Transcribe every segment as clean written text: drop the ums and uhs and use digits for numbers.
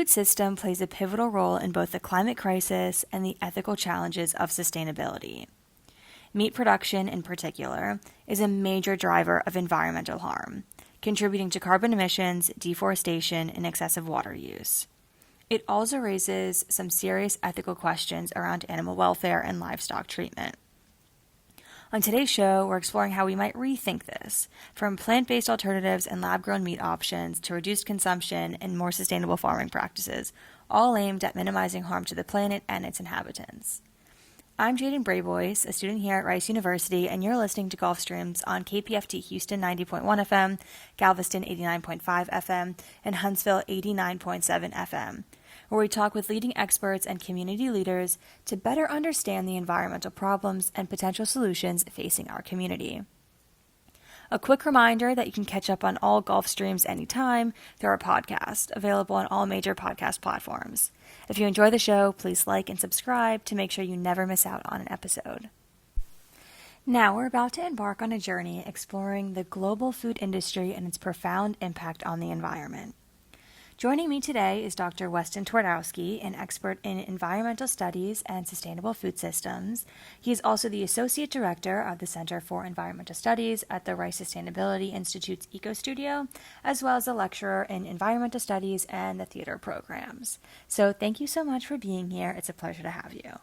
food system plays a pivotal role in both the climate crisis and the ethical challenges of sustainability. Meat production, in particular, is a major driver of environmental harm, contributing to carbon emissions, deforestation, and excessive water use. It also raises some serious ethical questions around animal welfare and livestock treatment. On today's show, we're exploring how we might rethink this, from plant-based alternatives and lab-grown meat options to reduced consumption and more sustainable farming practices, all aimed at minimizing harm to the planet and its inhabitants. I'm Jadyn Brayboyce, a student here at Rice University, and you're listening to Gulf Streams on KPFT Houston 90.1 FM, Galveston 89.5 FM, and Huntsville 89.7 FM, where we talk with leading experts and community leaders to better understand the environmental problems and potential solutions facing our community. A quick reminder that you can catch up on all Gulf Streams anytime through our podcast, available on all major podcast platforms. If you enjoy the show, please like and subscribe to make sure you never miss out on an episode. Now we're about to embark on a journey exploring the global food industry and its profound impact on the environment. Joining me today is Dr. Weston Twardowski, an expert in environmental studies and sustainable food systems. He is also the Associate Director of the Center for Environmental Studies at the Rice Sustainability Institute's Eco Studio, as well as a lecturer in environmental studies and the theater programs. So thank you so much for being here. It's a pleasure to have you.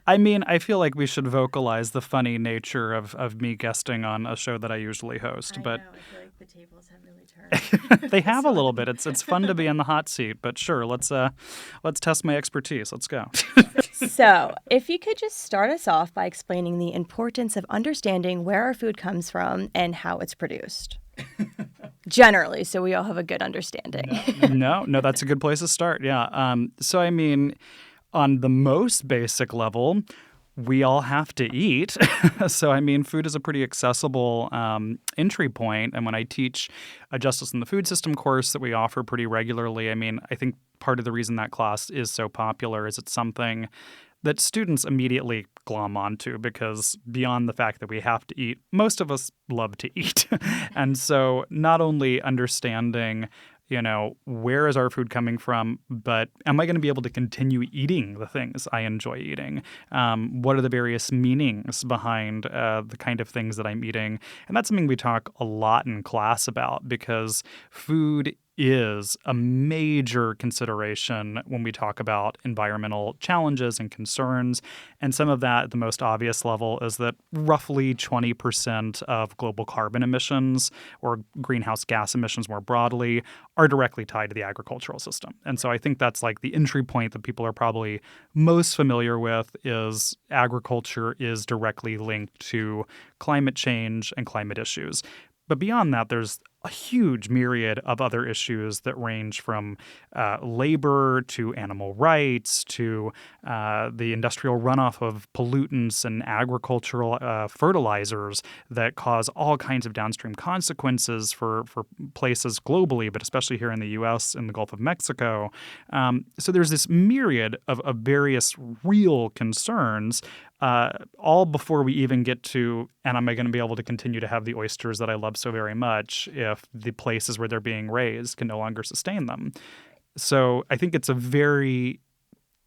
I mean, I feel like we should vocalize the funny nature of me guesting on a show that I usually host. I but know, I feel like the tables have really turned. They have a little bit. It's fun to be in the hot seat, but sure, let's test my expertise. Let's go. So, if you could just start us off by explaining the importance of understanding where our food comes from and how it's produced. Generally, so we all have a good understanding. No, that's a good place to start. Yeah. So, I mean, on the most basic level, we all have to eat. So, I mean, food is a pretty accessible entry point. And when I teach a Justice in the Food System course that we offer pretty regularly, I mean, I think part of the reason that class is so popular is it's something that students immediately glom onto, because beyond the fact that we have to eat, most of us love to eat. And so not only understanding where is our food coming from, but am I going to be able to continue eating the things I enjoy eating? What are the various meanings behind the kind of things that I'm eating? And that's something we talk a lot in class about, because food is a major consideration when we talk about environmental challenges and concerns. And some of that, at the most obvious level, is that roughly 20% of global carbon emissions, or greenhouse gas emissions more broadly, are directly tied to the agricultural system. And so I think that's like the entry point that people are probably most familiar with, is agriculture is directly linked to climate change and climate issues. But beyond that, there's a huge myriad of other issues that range from labor to animal rights to the industrial runoff of pollutants and agricultural fertilizers that cause all kinds of downstream consequences for places globally, but especially here in the U.S. and the Gulf of Mexico. So there's this myriad of various real concerns, all before we even get to, and am I going to be able to continue to have the oysters that I love so very much if the places where they're being raised can no longer sustain them? So I think it's a very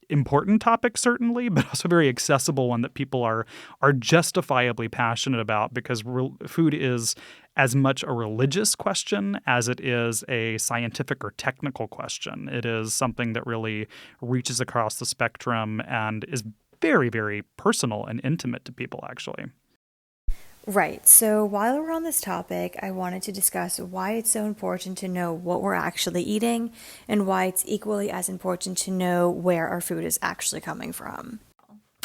important topic, certainly, but also a very accessible one that people are justifiably passionate about, because food is as much a religious question as it is a scientific or technical question. It is something that really reaches across the spectrum and is very, very personal and intimate to people, actually. Right. So while we're on this topic, I wanted to discuss why it's so important to know what we're actually eating, and why it's equally as important to know where our food is actually coming from.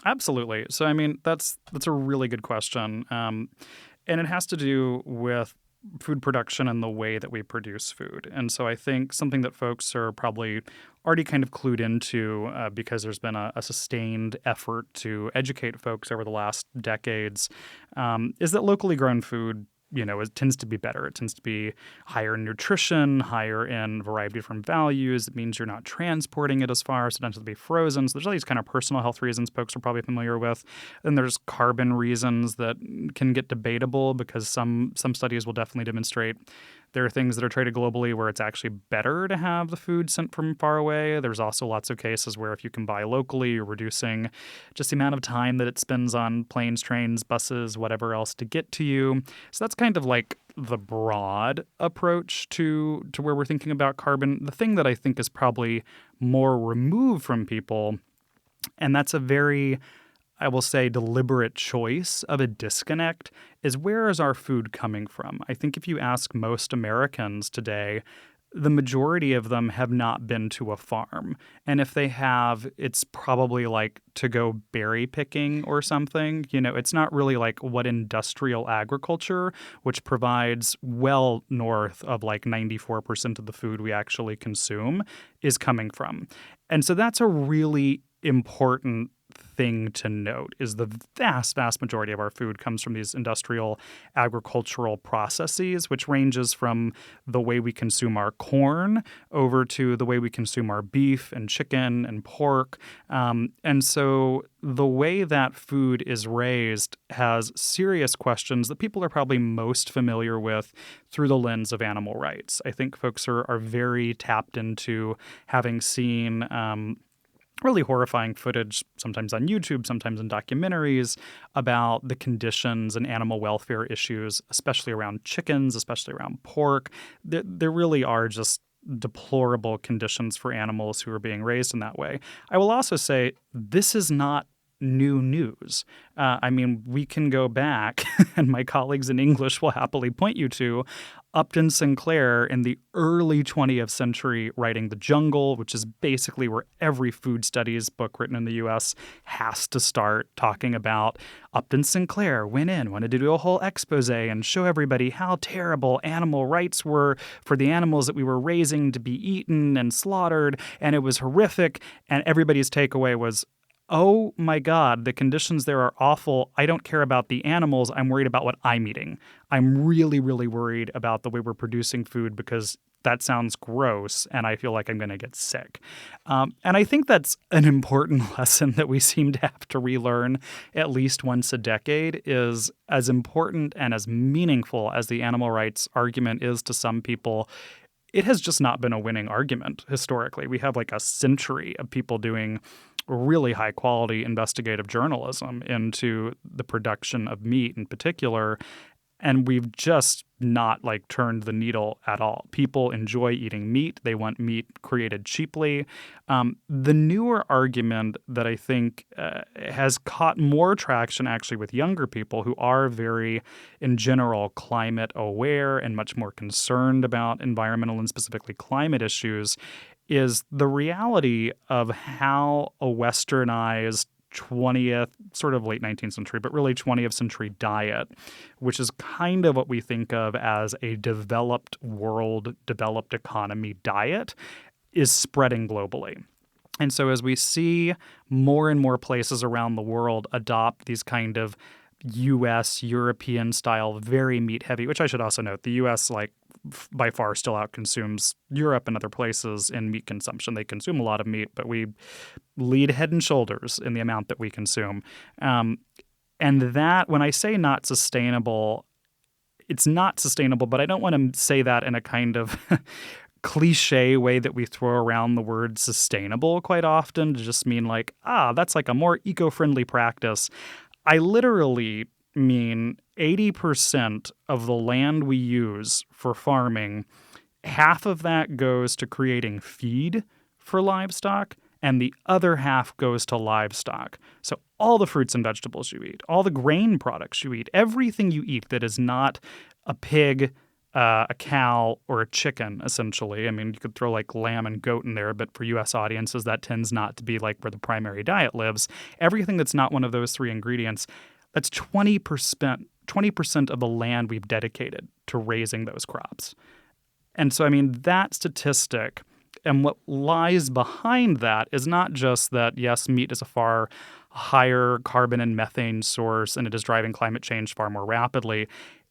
Absolutely. So, I mean, that's a really good question. And it has to do with food production and the way that we produce food. And so I think something that folks are probably already kind of clued into, because there's been a sustained effort to educate folks over the last decades, is that locally grown food, it tends to be better. It tends to be higher in nutrition, higher in a variety of different values. It means you're not transporting it as far, so it tends to be frozen. So there's all these kind of personal health reasons folks are probably familiar with. Then there's carbon reasons that can get debatable, because some studies will definitely demonstrate There are things that are traded globally where it's actually better to have the food sent from far away. There's also lots of cases where if you can buy locally, you're reducing just the amount of time that it spends on planes, trains, buses, whatever else to get to you. So that's kind of like the broad approach to where we're thinking about carbon. The thing that I think is probably more removed from people, and that's a very, I will say, deliberate choice of a disconnect, is where is our food coming from? I think if you ask most Americans today, the majority of them have not been to a farm. And if they have, it's probably like to go berry picking or something. It's not really like what industrial agriculture, which provides well north of like 94% of the food we actually consume, is coming from. And so that's a really important thing to note, is the vast, vast majority of our food comes from these industrial agricultural processes, which ranges from the way we consume our corn over to the way we consume our beef and chicken and pork. And so the way that food is raised has serious questions that people are probably most familiar with through the lens of animal rights. I think folks are very tapped into having seen really horrifying footage, sometimes on YouTube, sometimes in documentaries, about the conditions and animal welfare issues, especially around chickens, especially around pork. There really are just deplorable conditions for animals who are being raised in that way. I will also say this is not new news. We can go back, and my colleagues in English will happily point you to Upton Sinclair in the early 20th century writing The Jungle, which is basically where every food studies book written in the U.S. has to start, talking about Upton Sinclair wanted to do a whole expose and show everybody how terrible animal rights were for the animals that we were raising to be eaten and slaughtered, and it was horrific, and everybody's takeaway was, oh my God, the conditions there are awful. I don't care about the animals. I'm worried about what I'm eating. I'm really, really worried about the way we're producing food because that sounds gross and I feel like I'm going to get sick. And I think that's an important lesson that we seem to have to relearn at least once a decade. Is as important and as meaningful as the animal rights argument is to some people, it has just not been a winning argument historically. We have like a century of people doing really high quality investigative journalism into the production of meat in particular. And we've just not like turned the needle at all. People enjoy eating meat. They want meat created cheaply. The newer argument that I think has caught more traction actually with younger people who are very, in general, climate aware and much more concerned about environmental and specifically climate issues is the reality of how a westernized 20th, sort of late 19th century, but really 20th century diet, which is kind of what we think of as a developed world, developed economy diet, is spreading globally. And so as we see more and more places around the world adopt these kind of U.S., European style, very meat heavy, which I should also note, the U.S. by far still outconsumes Europe and other places in meat consumption. They consume a lot of meat, but we lead head and shoulders in the amount that we consume. And that, when I say not sustainable, it's not sustainable, but I don't want to say that in a kind of cliche way that we throw around the word sustainable quite often to just mean like, that's like a more eco-friendly practice. I literally mean 80% of the land we use for farming, half of that goes to creating feed for livestock, and the other half goes to livestock. So all the fruits and vegetables you eat, all the grain products you eat, everything you eat that is not a pig, a cow, or a chicken, essentially. I mean, you could throw like lamb and goat in there, but for U.S. audiences, that tends not to be like where the primary diet lives. Everything that's not one of those three ingredients, that's 20% of the land we've dedicated to raising those crops. And so, I mean, that statistic and what lies behind that is not just that, yes, meat is a far higher carbon and methane source and it is driving climate change far more rapidly.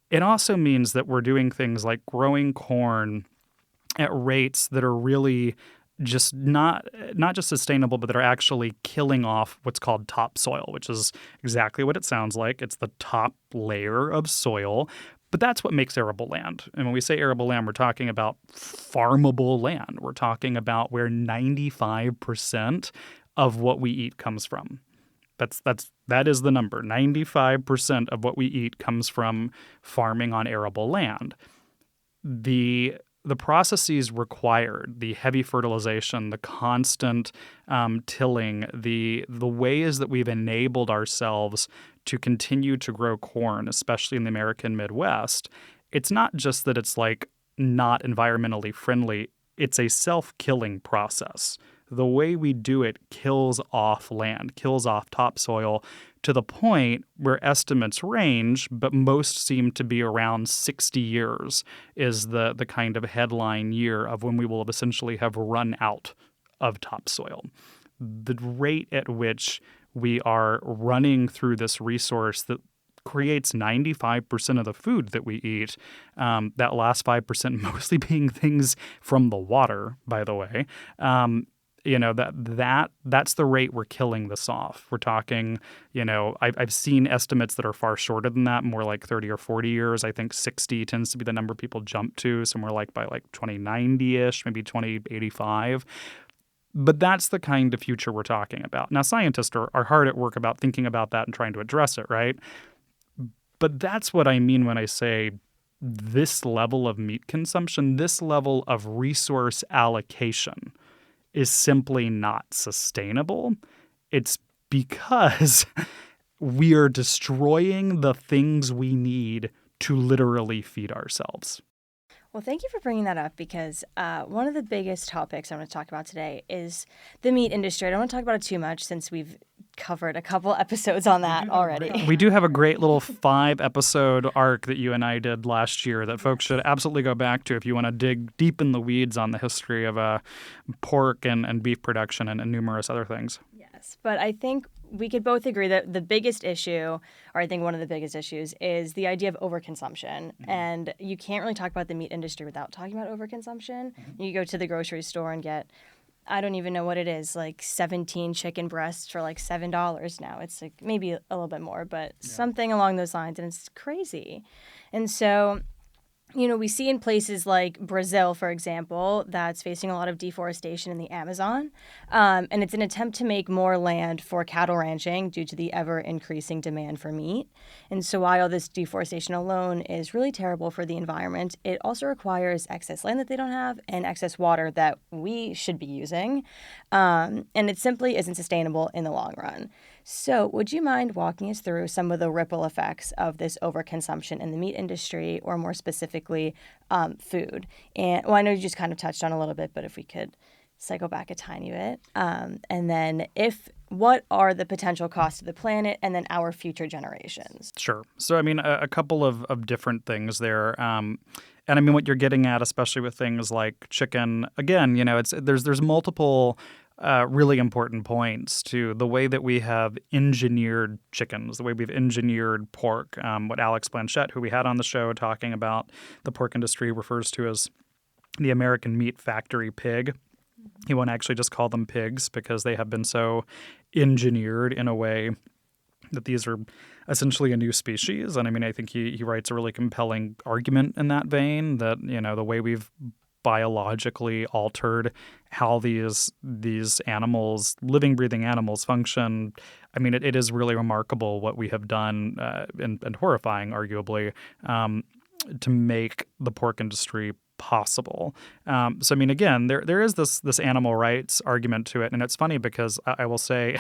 It also means that we're doing things like growing corn at rates that are really just not just sustainable, but that are actually killing off what's called topsoil, which is exactly what it sounds like. It's the top layer of soil. But that's what makes arable land. And when we say arable land, we're talking about farmable land. We're talking about where 95% of what we eat comes from. That is the number. 95% of what we eat comes from farming on arable land. The processes required, the heavy fertilization, the constant tilling, the ways that we've enabled ourselves to continue to grow corn, especially in the American Midwest, it's not just that it's like not environmentally friendly, it's a self-killing process. The way we do it kills off land, kills off topsoil to the point where estimates range, but most seem to be around 60 years is the kind of headline year of when we will essentially have run out of topsoil. The rate at which we are running through this resource that creates 95% of the food that we eat, that last 5% mostly being things from the water, by the way, that's the rate we're killing this off. We're talking, I've seen estimates that are far shorter than that, more like 30 or 40 years. I think 60 tends to be the number people jump to, somewhere like by like 2090-ish, maybe 2085. But that's the kind of future we're talking about. Now, scientists are hard at work about thinking about that and trying to address it, right? But that's what I mean when I say this level of meat consumption, this level of resource allocation is simply not sustainable. It's because we are destroying the things we need to literally feed ourselves. Well, thank you for bringing that up because one of the biggest topics I want to talk about today is the meat industry. I don't want to talk about it too much since we've covered a couple episodes on that already. We do have a great little 5-episode arc that you and I did last year that folks should absolutely go back to if you want to dig deep in the weeds on the history of pork and beef production and numerous other things. Yes, but I think we could both agree that the biggest issue, or I think one of the biggest issues, is the idea of overconsumption. Mm-hmm. And you can't really talk about the meat industry without talking about overconsumption. Mm-hmm. You go to the grocery store and get, I don't even know what it is, like 17 chicken breasts for like $7 now. It's like maybe a little bit more, but something along those lines, and it's crazy. And so, we see in places like Brazil, for example, that's facing a lot of deforestation in the Amazon. And it's an attempt to make more land for cattle ranching due to the ever-increasing demand for meat. And so while this deforestation alone is really terrible for the environment, it also requires excess land that they don't have and excess water that we should be using. And it simply isn't sustainable in the long run. So would you mind walking us through some of the ripple effects of this overconsumption in the meat industry, or more specifically, food? And I know you just kind of touched on a little bit, but if we could cycle back a tiny bit. And then what are the potential costs to the planet and then our future generations? Sure. So, a couple of different things there. And what you're getting at, especially with things like chicken, again, there's multiple really important points to the way that we have engineered chickens, the way we've engineered pork. What Alex Blanchette, who we had on the show talking about the pork industry, refers to as the American meat factory pig. He won't actually just call them pigs because they have been so engineered in a way that these are essentially a new species. And I think he writes a really compelling argument in that vein that, the way we've biologically altered how these animals, living, breathing animals, function. It is really remarkable what we have done and horrifying, arguably, to make the pork industry possible. Again, there is this animal rights argument to it, and it's funny because I will say,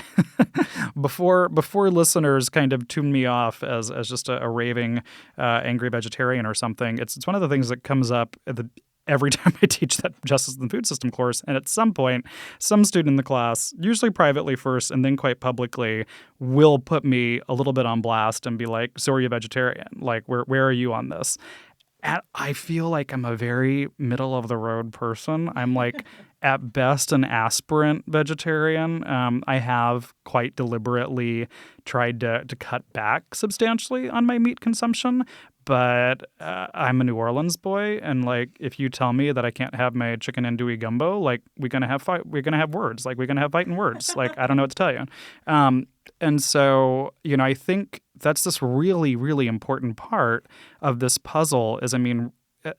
before listeners kind of tune me off as just a raving angry vegetarian or something, it's one of the things that comes up every time I teach that Justice in the Food System course. And at some point, some student in the class, usually privately first and then quite publicly, will put me a little bit on blast and be like, so are you a vegetarian? Like, where are you on this? And I feel like I'm a very middle-of-the-road person. I'm like, at best, an aspirant vegetarian. I have quite deliberately tried to cut back substantially on my meat consumption. But I'm a New Orleans boy, and like, if you tell me that I can't have my chicken andouille gumbo, like, we're gonna have words, like, we're gonna have fighting words, like, I don't know what to tell you. And so, I think that's this really, really important part of this puzzle is,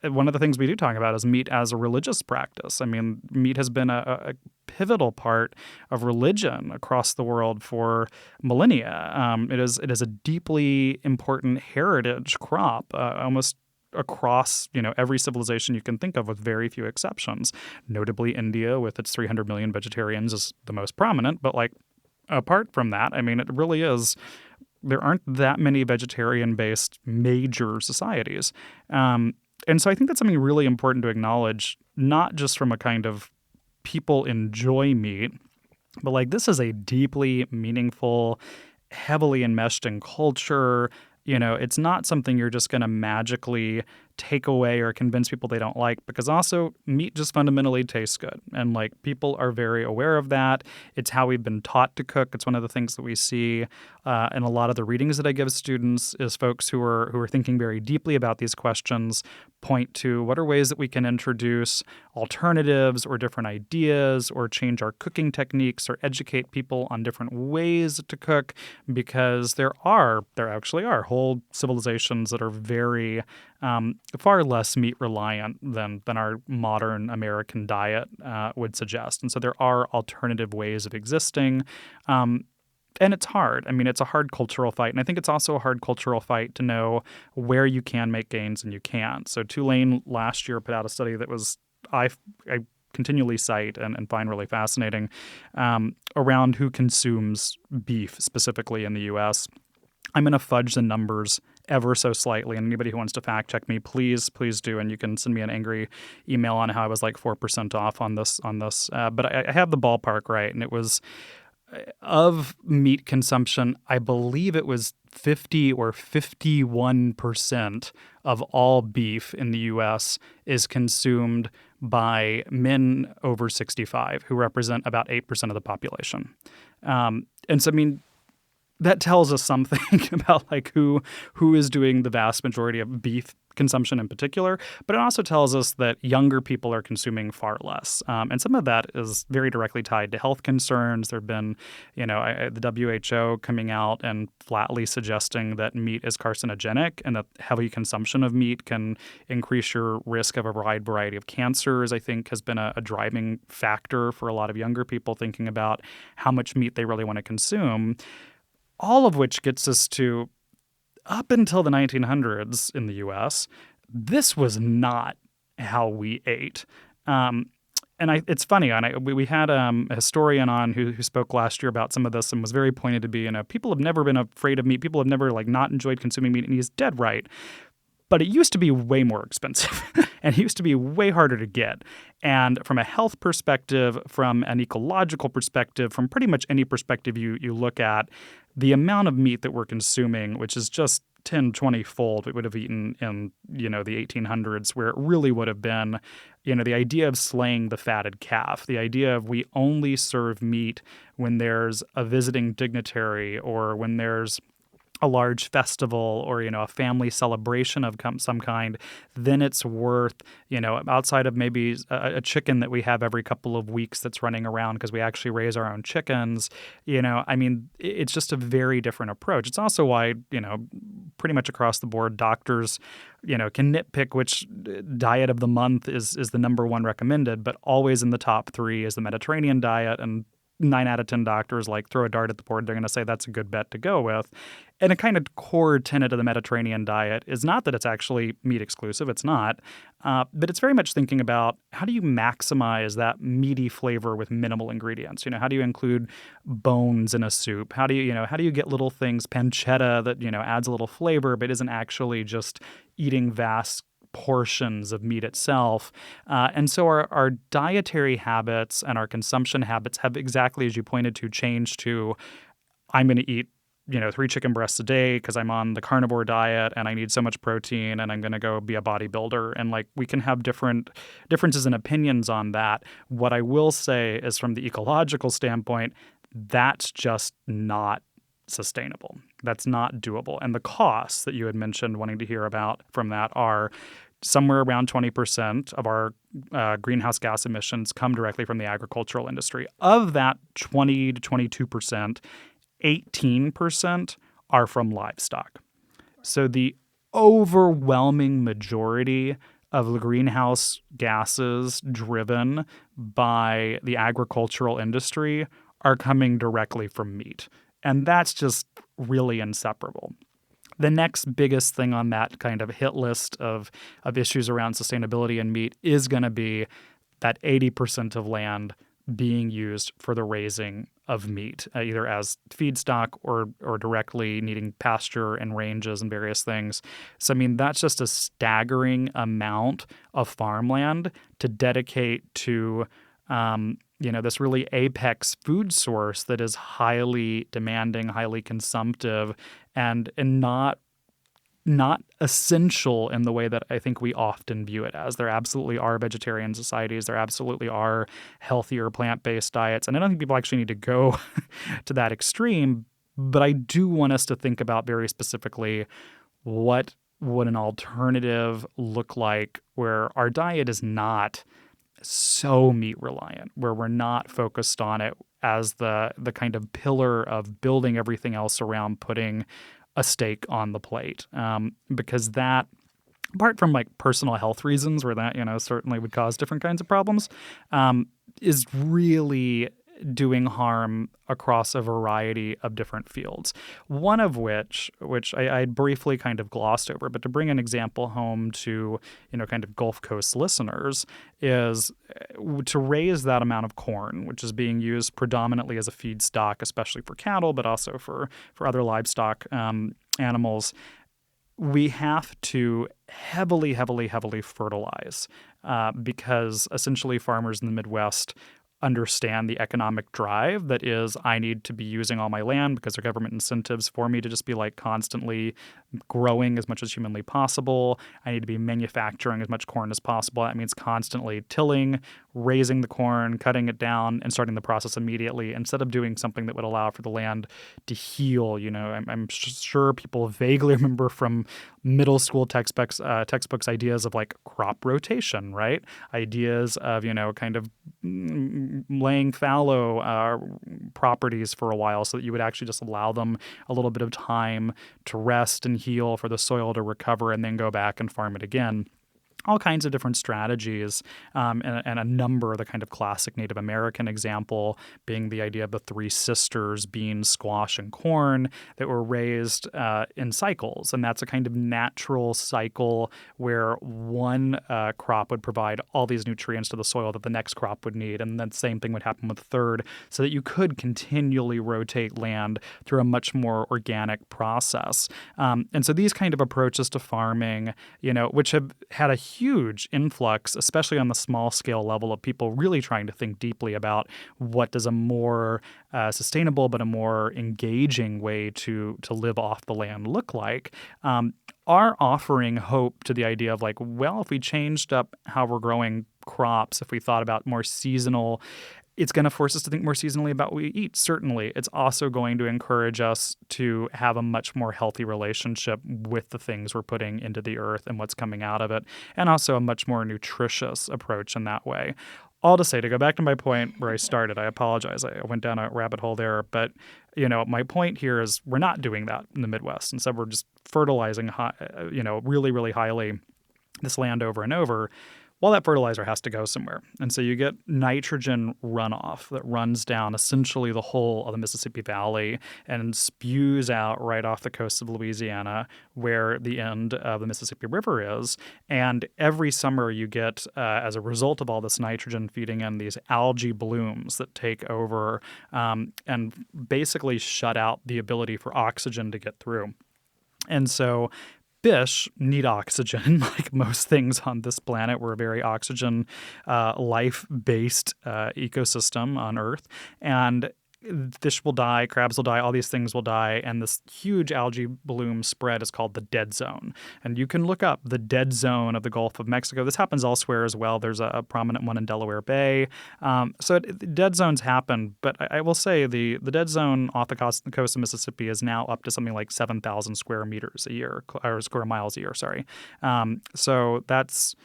one of the things we do talk about is meat as a religious practice. Meat has been a pivotal part of religion across the world for millennia. It is a deeply important heritage crop, almost across every civilization you can think of, with very few exceptions. Notably, India, with its 300 million vegetarians, is the most prominent. But apart from that, it really is. There aren't that many vegetarian-based major societies. And so I think that's something really important to acknowledge, not just from a kind of people enjoy meat, but this is a deeply meaningful, heavily enmeshed in culture. It's not something you're just going to magically take away or convince people they don't like, because also meat just fundamentally tastes good. And people are very aware of that. It's how we've been taught to cook. It's one of the things that we see in a lot of the readings that I give students is folks who are thinking very deeply about these questions point to what are ways that we can introduce alternatives or different ideas or change our cooking techniques or educate people on different ways to cook, because there actually are whole civilizations that are very far less meat reliant than our modern American diet would suggest. And so there are alternative ways of existing. And it's hard. It's a hard cultural fight. And I think it's also a hard cultural fight to know where you can make gains and you can't. So Tulane last year put out a study that was I continually cite and find really fascinating around who consumes beef specifically in the U.S. I'm going to fudge the numbers ever so slightly. And anybody who wants to fact check me, please do. And you can send me an angry email on how I was 4% off on this. But I have the ballpark right. And it was of meat consumption, I believe it was 50 or 51% of all beef in the U.S. is consumed by men over 65, who represent about 8% of the population. And so, that tells us something about who is doing the vast majority of beef consumption in particular, but it also tells us that younger people are consuming far less. And some of that is very directly tied to health concerns. There have been, the WHO coming out and flatly suggesting that meat is carcinogenic and that heavy consumption of meat can increase your risk of a wide variety of cancers, I think has been a driving factor for a lot of younger people thinking about how much meat they really want to consume. All of which gets us to, up until the 1900s in the U.S., this was not how we ate. It's funny, we had a historian on who spoke last year about some of this and was very pointed to be, people have never been afraid of meat. People have never not enjoyed consuming meat, and he's dead right. But it used to be way more expensive and it used to be way harder to get. And from a health perspective, from an ecological perspective, from pretty much any perspective you look at, the amount of meat that we're consuming, which is just 10, 20-fold we would have eaten in, the 1800s, where it really would have been, the idea of slaying the fatted calf, the idea of we only serve meat when there's a visiting dignitary or when there's a large festival or, a family celebration of some kind, then it's worth, outside of maybe a chicken that we have every couple of weeks that's running around because we actually raise our own chickens. It's just a very different approach. It's also why, pretty much across the board, doctors, can nitpick which diet of the month is the number one recommended, but always in the top three is the Mediterranean diet. And 9 out of 10 doctors throw a dart at the board. They're going to say that's a good bet to go with. And a kind of core tenet of the Mediterranean diet is not that it's actually meat exclusive. It's not. But it's very much thinking about how do you maximize that meaty flavor with minimal ingredients? How do you include bones in a soup? How do you get little things, pancetta that, adds a little flavor but isn't actually just eating vast portions of meat itself. And so our dietary habits and our consumption habits have, exactly as you pointed to, changed to, I'm going to eat 3 chicken breasts a day because I'm on the carnivore diet and I need so much protein and I'm going to go be a bodybuilder. And we can have differences in opinions on that. What I will say is, from the ecological standpoint, that's just not sustainable. That's not doable. And the costs that you had mentioned wanting to hear about from that are somewhere around 20% of our greenhouse gas emissions come directly from the agricultural industry. Of that 20 to 22%, 18% are from livestock. So the overwhelming majority of the greenhouse gases driven by the agricultural industry are coming directly from meat. And that's just really inseparable. The next biggest thing on that kind of hit list of issues around sustainability in meat is going to be that 80% of land being used for the raising of meat, either as feedstock or directly needing pasture and ranges and various things. So, I mean, that's just a staggering amount of farmland to dedicate to this really apex food source that is highly demanding, highly consumptive, and not essential in the way that I think we often view it as. There absolutely are vegetarian societies. There absolutely are healthier plant-based diets. And I don't think people actually need to go to that extreme. But I do want us to think about very specifically what would an alternative look like where our diet is not so meat reliant, where we're not focused on it as the kind of pillar of building everything else around putting a steak on the plate, because that, apart from like personal health reasons where that certainly would cause different kinds of problems, is really doing harm across a variety of different fields. One of which I briefly kind of glossed over, but to bring an example home to kind of Gulf Coast listeners, is to raise that amount of corn, which is being used predominantly as a feedstock, especially for cattle, but also for other livestock animals. We have to heavily fertilize because essentially farmers in the Midwest understand the economic drive that is, I need to be using all my land because there are government incentives for me to just be like constantly growing as much as humanly possible. I need to be manufacturing as much corn as possible. That means constantly tilling, raising the corn, cutting it down, and starting the process immediately instead of doing something that would allow for the land to heal. I'm sure people vaguely remember from middle school textbooks ideas of like crop rotation, right? Ideas of, kind of laying fallow properties for a while so that you would actually just allow them a little bit of time to rest and heal, for the soil to recover, and then go back and farm it again. All kinds of different strategies, and a number of the kind of classic Native American example being the idea of the three sisters, beans, squash, and corn, that were raised in cycles. And that's a kind of natural cycle where one crop would provide all these nutrients to the soil that the next crop would need. And then the same thing would happen with the third, so that you could continually rotate land through a much more organic process. And so these kind of approaches to farming, which have had a huge influx, especially on the small scale level, of people really trying to think deeply about what does a more sustainable but a more engaging way to live off the land look like, are offering hope to the idea of like, well, if we changed up how we're growing crops, if we thought about more seasonal, it's going to force us to think more seasonally about what we eat. Certainly, it's also going to encourage us to have a much more healthy relationship with the things we're putting into the earth and what's coming out of it, and also a much more nutritious approach in that way. All to say, to go back to my point where I started, I apologize. I went down a rabbit hole there, but my point here is we're not doing that in the Midwest. Instead, we're just fertilizing, really, really highly this land over and over. Well, that fertilizer has to go somewhere. And so you get nitrogen runoff that runs down essentially the whole of the Mississippi Valley and spews out right off the coast of Louisiana, where the end of the Mississippi River is. And every summer you get, as a result of all this nitrogen feeding in, these algae blooms that take over and basically shut out the ability for oxygen to get through. And so fish need oxygen, like most things on this planet. We're a very oxygen life-based ecosystem on Earth. And fish will die, crabs will die, all these things will die, and this huge algae bloom spread is called the dead zone. And you can look up the dead zone of the Gulf of Mexico. This happens elsewhere as well. There's a prominent one in Delaware Bay. Dead zones happen, but I will say the dead zone off the coast of Mississippi is now up to something like 7,000 square meters a year, or square miles a year, sorry. So that's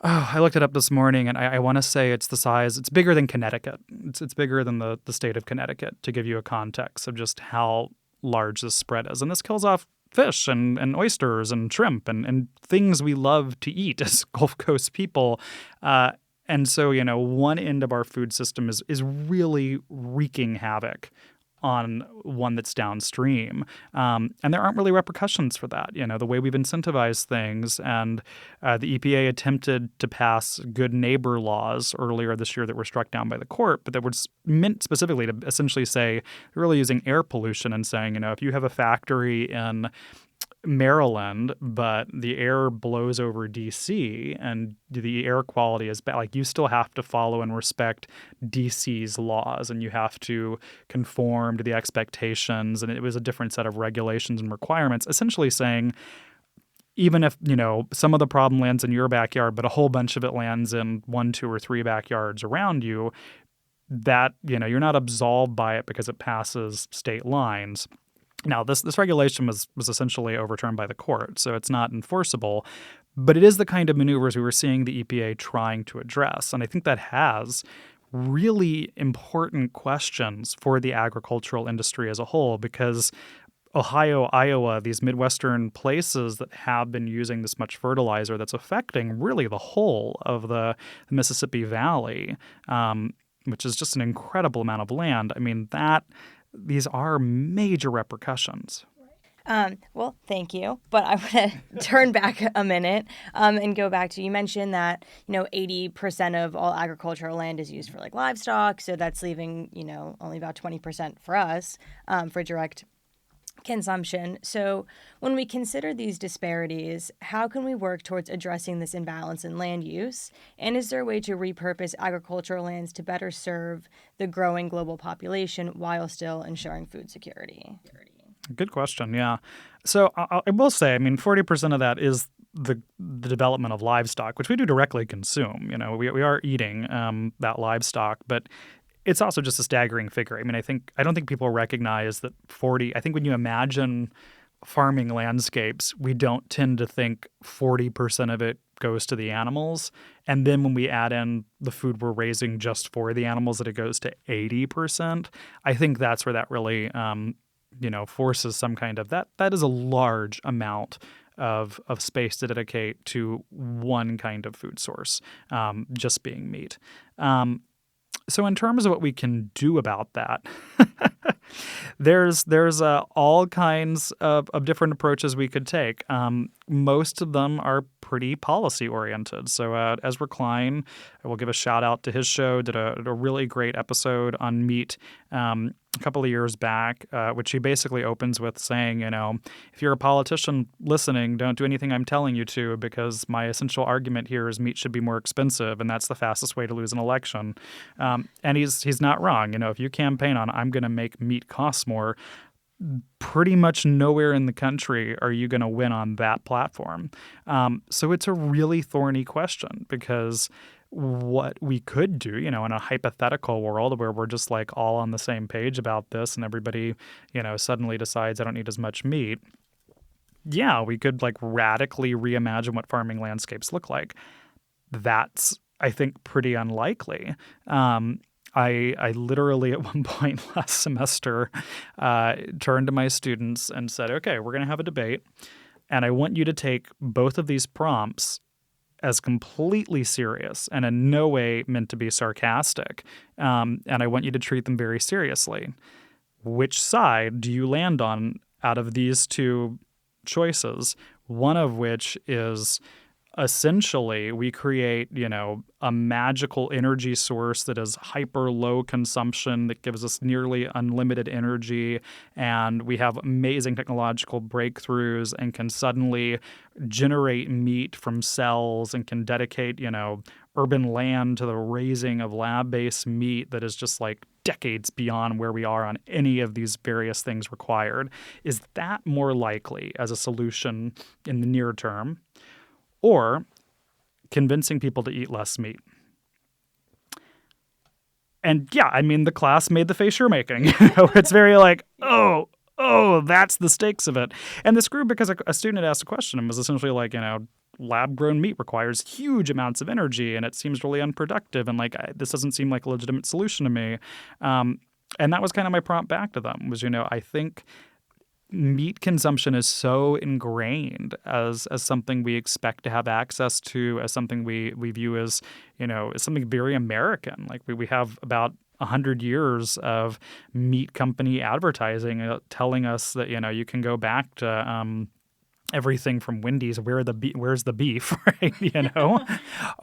Oh, I looked it up this morning, and I want to say it's the size. It's bigger than Connecticut. It's bigger than the state of Connecticut, to give you a context of just how large this spread is. And this kills off fish and oysters and shrimp and things we love to eat as Gulf Coast people. And so, one end of our food system is really wreaking havoc on one that's downstream. And there aren't really repercussions for that. The way we've incentivized things, and the EPA attempted to pass good neighbor laws earlier this year that were struck down by the court, but that was meant specifically to essentially say, really using air pollution and saying, if you have a factory in Maryland, but the air blows over DC and the air quality is bad, like, you still have to follow and respect DC's laws, and you have to conform to the expectations. And it was a different set of regulations and requirements, essentially saying, even if, some of the problem lands in your backyard, but a whole bunch of it lands in 1, 2, or 3 backyards around you, that, you're not absolved by it because it passes state lines. Now, this regulation was essentially overturned by the court, so it's not enforceable, but it is the kind of maneuvers we were seeing the EPA trying to address. And I think that has really important questions for the agricultural industry as a whole, because Ohio, Iowa, these Midwestern places that have been using this much fertilizer that's affecting really the whole of the Mississippi Valley, which is just an incredible amount of land. I mean, these are major repercussions. Well, thank you. But I want to turn back a minute and go back to, you mentioned that, 80% of all agricultural land is used for livestock. So that's leaving, only about 20% for us for direct consumption. So when we consider these disparities, how can we work towards addressing this imbalance in land use? And is there a way to repurpose agricultural lands to better serve the growing global population while still ensuring food security? Good question, yeah. So I will say, 40% of that is the development of livestock, which we do directly consume. We are eating that livestock, but it's also just a staggering figure. I don't think people recognize that I think when you imagine farming landscapes, we don't tend to think 40% of it goes to the animals. And then when we add in the food we're raising just for the animals, that it goes to 80%. I think that's where that really, forces some kind of that is a large amount of space to dedicate to one kind of food source, just being meat. So in terms of what we can do about that, there's all kinds of different approaches we could take. Most of them are pretty policy oriented. So Ezra Klein, I will give a shout out to his show, did a really great episode on meat a couple of years back, which he basically opens with saying, if you're a politician listening, don't do anything I'm telling you to, because my essential argument here is meat should be more expensive, and that's the fastest way to lose an election. And he's not wrong. If you campaign on I'm going to make meat cost more, pretty much nowhere in the country are you going to win on that platform. So it's a really thorny question, because what we could do, in a hypothetical world where we're just all on the same page about this and everybody, suddenly decides I don't need as much meat. Yeah, we could radically reimagine what farming landscapes look like. That's, I think, pretty unlikely. I literally at one point last semester turned to my students and said, okay, we're going to have a debate, and I want you to take both of these prompts as completely serious and in no way meant to be sarcastic. And I want you to treat them very seriously. Which side do you land on out of these two choices? One of which is essentially we create, a magical energy source that is hyper low consumption that gives us nearly unlimited energy, and we have amazing technological breakthroughs and can suddenly generate meat from cells and can dedicate, urban land to the raising of lab-based meat that is just decades beyond where we are on any of these various things required. Is that more likely as a solution in the near term? Or convincing people to eat less meat? And yeah, the class made the face you're making. It's very oh oh, that's the stakes of it. And this grew because a student had asked a question and was essentially like, lab-grown meat requires huge amounts of energy, and it seems really unproductive, and this doesn't seem like a legitimate solution to me. And that was kind of my prompt back to them was, I think meat consumption is so ingrained as something we expect to have access to, as something we view as, as something very American. Like we have about 100 years of meat company advertising telling us that, you can go back to everything from Wendy's, where's the beef, right?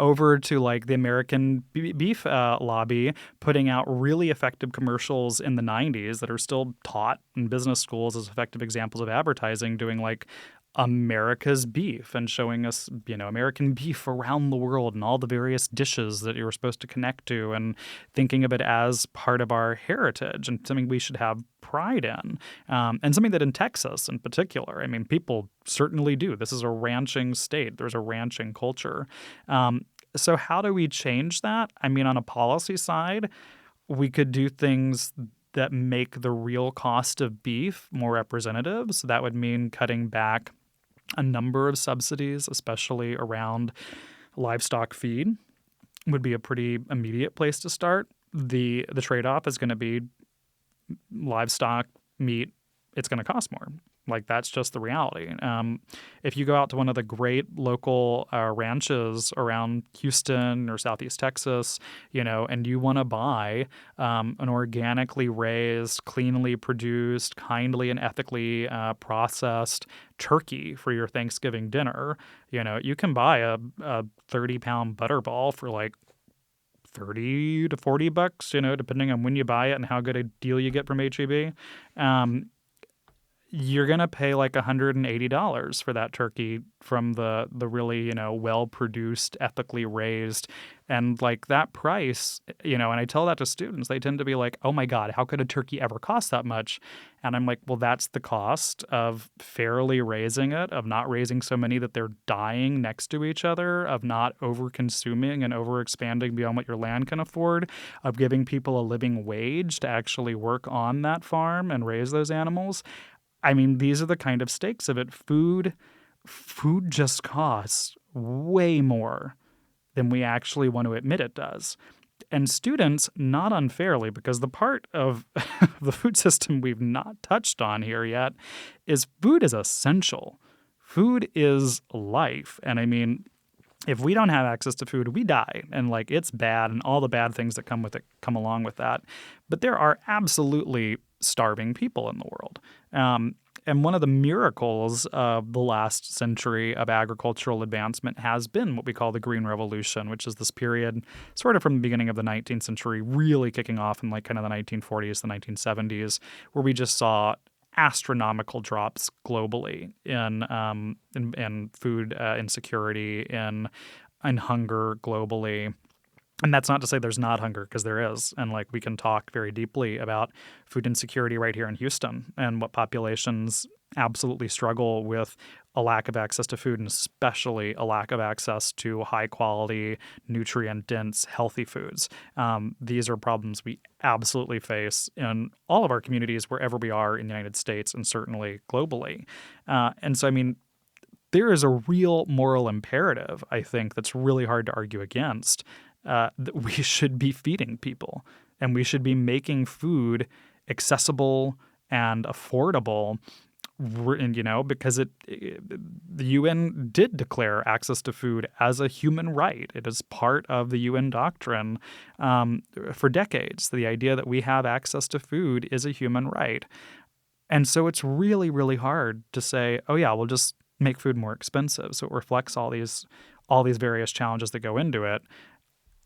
Over to like the American beef lobby putting out really effective commercials in the 90s that are still taught in business schools as effective examples of advertising, doing like America's beef and showing us, American beef around the world and all the various dishes that you're supposed to connect to, and thinking of it as part of our heritage and something we should have pride in, and something that in Texas in particular, people certainly do. This is a ranching state. There's a ranching culture. So how do we change that? On a policy side, we could do things that make the real cost of beef more representative. So that would mean cutting back a number of subsidies, especially around livestock feed, would be a pretty immediate place to start. The trade-off is going to be livestock meat. It's going to cost more. Like, that's just the reality. If you go out to one of the great local ranches around Houston or Southeast Texas, and you want to buy an organically raised, cleanly produced, kindly and ethically processed turkey for your Thanksgiving dinner, you can buy a 30-pound butterball for like $30 to $40, depending on when you buy it and how good a deal you get from H-E-B. You're going to pay like $180 for that turkey from the really, well-produced, ethically raised. And like that price, and I tell that to students, they tend to be like, oh my God, how could a turkey ever cost that much? And I'm like, well, that's the cost of fairly raising it, of not raising so many that they're dying next to each other, of not over-consuming and over-expanding beyond what your land can afford, of giving people a living wage to actually work on that farm and raise those animals. These are the kind of stakes of it. Food just costs way more than we actually want to admit it does. And students, not unfairly, because the part of the food system we've not touched on here yet is food is essential. Food is life. And if we don't have access to food, we die. And like, it's bad, and all the bad things that come along with that. But there are absolutely starving people in the world. And one of the miracles of the last century of agricultural advancement has been what we call the Green Revolution, which is this period sort of from the beginning of the 19th century, really kicking off in like kind of the 1940s, the 1970s, where we just saw astronomical drops globally in food insecurity, in hunger globally. And that's not to say there's not hunger, because there is. And like, we can talk very deeply about food insecurity right here in Houston and what populations absolutely struggle with a lack of access to food, and especially a lack of access to high quality, nutrient dense, healthy foods. These are problems we absolutely face in all of our communities, wherever we are in the United States and certainly globally. And so, there is a real moral imperative, I think, that's really hard to argue against. That we should be feeding people, and we should be making food accessible and affordable, because the UN did declare access to food as a human right. It is part of the UN doctrine for decades. The idea that we have access to food is a human right. And so it's really, really hard to say, oh yeah, we'll just make food more expensive so it reflects all these various challenges that go into it.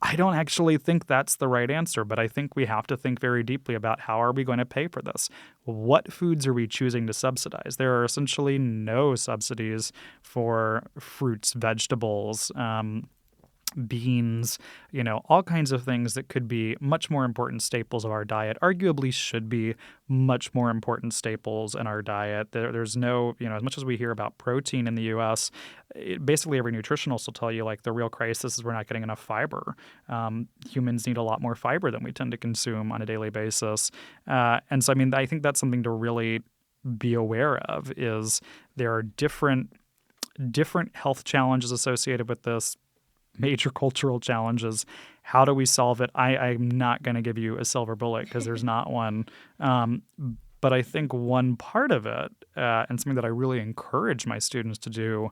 I don't actually think that's the right answer, but I think we have to think very deeply about how are we going to pay for this? What foods are we choosing to subsidize? There are essentially no subsidies for fruits, vegetables, beans, all kinds of things that could be much more important staples of our diet, arguably should be much more important staples in our diet. There's no, as much as we hear about protein in the U.S., basically every nutritionist will tell you like the real crisis is we're not getting enough fiber. Humans need a lot more fiber than we tend to consume on a daily basis. And so, I think that's something to really be aware of is there are different health challenges associated with this, major cultural challenges. How do we solve it? I'm not going to give you a silver bullet because there's not one. But I think one part of it, and something that I really encourage my students to do,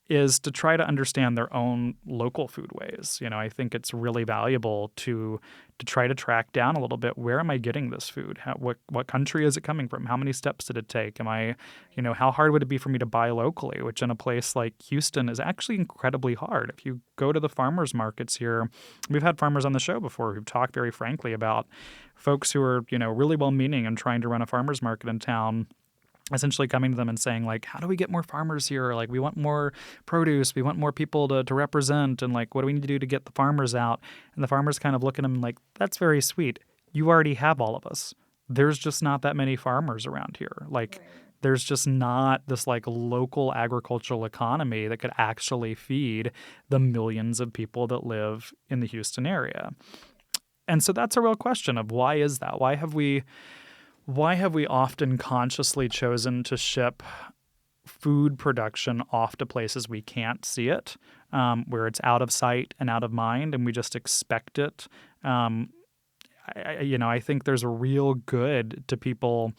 is to try to understand their own local foodways. I think it's really valuable to try to track down a little bit, where am I getting this food? What country is it coming from? How many steps did it take? How hard would it be for me to buy locally, which in a place like Houston is actually incredibly hard. If you go to the farmers markets here, we've had farmers on the show before who've talked very frankly about folks who are, really well-meaning and trying to run a farmers market in town, essentially coming to them and saying, like, how do we get more farmers here? Like, we want more produce. We want more people to represent. And, like, what do we need to do to get the farmers out? And the farmers kind of look at them like, that's very sweet. You already have all of us. There's just not that many farmers around here. Like, there's just not this, like, local agricultural economy that could actually feed the millions of people that live in the Houston area. And so that's a real question of why is that? Why have we often consciously chosen to ship food production off to places we can't see it, where it's out of sight and out of mind, and we just expect it? I think there's a real good to people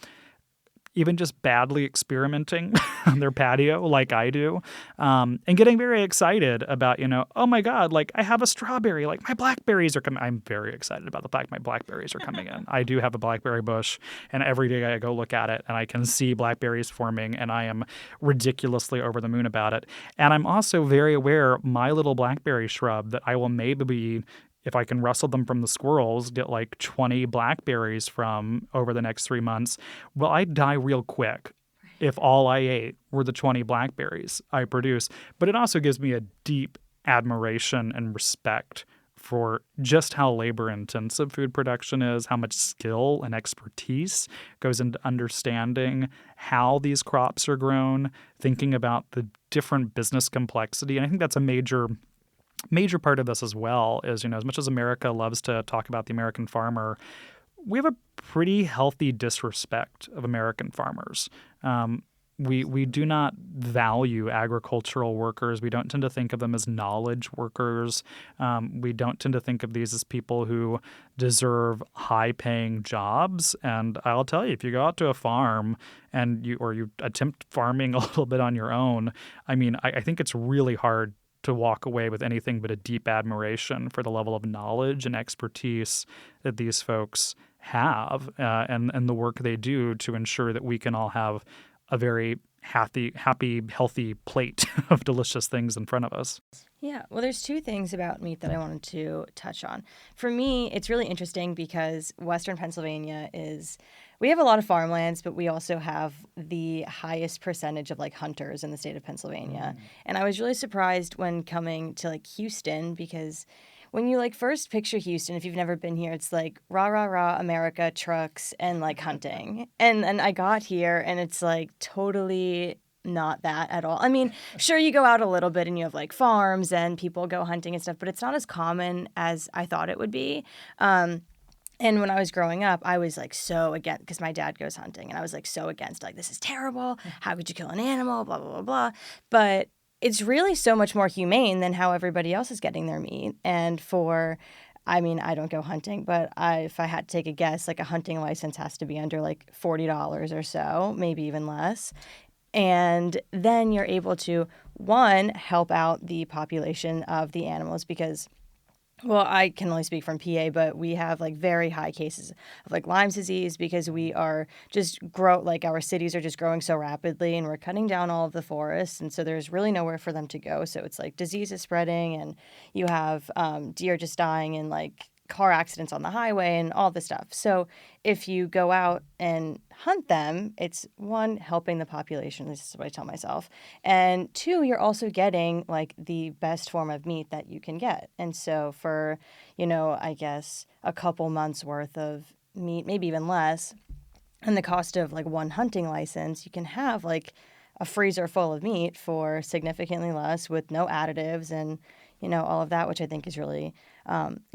even just badly experimenting on their patio like I do, and getting very excited about, oh my God, like I have a strawberry, like my blackberries are coming. I'm very excited about the fact my blackberries are coming in. I do have a blackberry bush, and every day I go look at it and I can see blackberries forming, and I am ridiculously over the moon about it. And I'm also very aware my little blackberry shrub that I will maybe, if I can rustle them from the squirrels, get like 20 blackberries from over the next 3 months, well, I'd die real quick if all I ate were the 20 blackberries I produce. But it also gives me a deep admiration and respect for just how labor-intensive food production is, how much skill and expertise goes into understanding how these crops are grown, thinking about the different business complexity. And I think that's a major part of this as well is, as much as America loves to talk about the American farmer, we have a pretty healthy disrespect of American farmers. We do not value agricultural workers. We don't tend to think of them as knowledge workers. We don't tend to think of these as people who deserve high-paying jobs. And I'll tell you, if you go out to a farm and you attempt farming a little bit on your own, I think it's really hard to walk away with anything but a deep admiration for the level of knowledge and expertise that these folks have, and the work they do to ensure that we can all have a very happy, healthy plate of delicious things in front of us. Yeah, well, there's two things about meat that I wanted to touch on. For me, it's really interesting because Western Pennsylvania we have a lot of farmlands, but we also have the highest percentage of like hunters in the state of Pennsylvania. And I was really surprised when coming to like Houston, because when you like first picture Houston, if you've never been here, it's like rah, rah, rah, America, trucks, and like hunting. And then I got here and it's like totally not that at all. Sure, you go out a little bit and you have like farms and people go hunting and stuff, but it's not as common as I thought it would be. And when I was growing up, I was like so against, because my dad goes hunting, and I was like so against, like, this is terrible. How could you kill an animal? Blah, blah, blah, blah. But it's really so much more humane than how everybody else is getting their meat. And I don't go hunting, but if I had to take a guess, like a hunting license has to be under like $40 or so, maybe even less. And then you're able to, one, help out the population of the animals because, well, I can only speak from PA, but we have like very high cases of like Lyme's disease because we are just our cities are just growing so rapidly and we're cutting down all of the forests. And so there's really nowhere for them to go. So it's like disease is spreading and you have deer just dying in like car accidents on the highway and all this stuff. So if you go out and hunt them, it's one, helping the population. This is what I tell myself. And two, you're also getting like the best form of meat that you can get. And so for, I guess a couple months worth of meat, maybe even less, and the cost of like one hunting license, you can have like a freezer full of meat for significantly less with no additives and, all of that, which I think is really